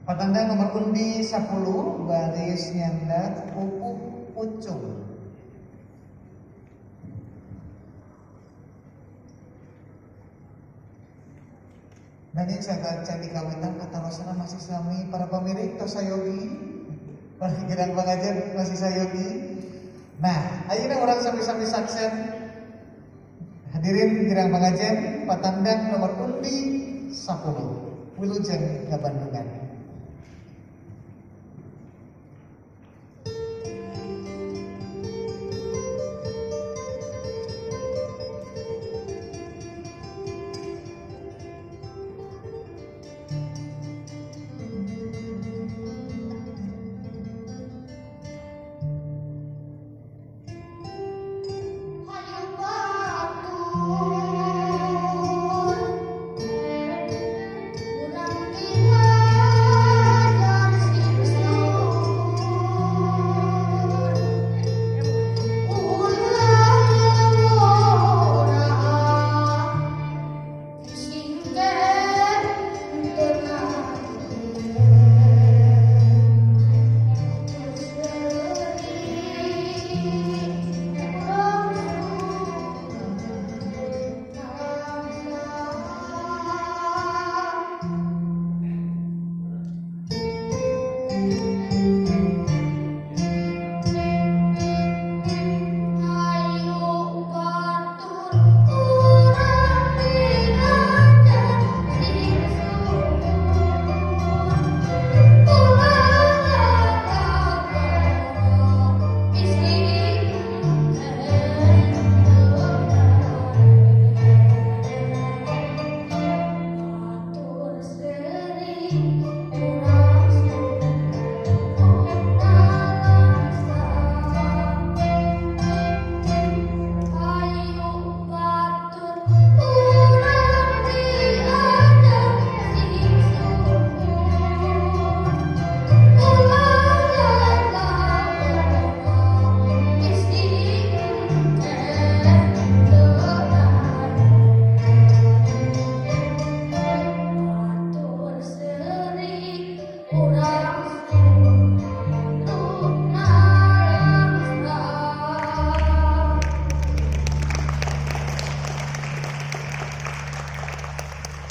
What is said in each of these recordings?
Patandang nomor undi 10 baris nyandak Pupuk Pucung. Nanging saya candi kawitan kata Rosana masih sami para pemilik tosayogi, para girang pengajian masih sayogi. Nah, ayeuna orang sami-sami saksen hadirin girang pengajian patandang nomor undi 10 Wilujeng Ngabandungan.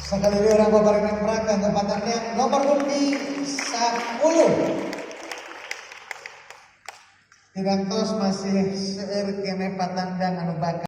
Sekali lagi orang paparingan perang dan tempatnya nomor undi 10. Tidak tos masih seueur kene patandang anu bakal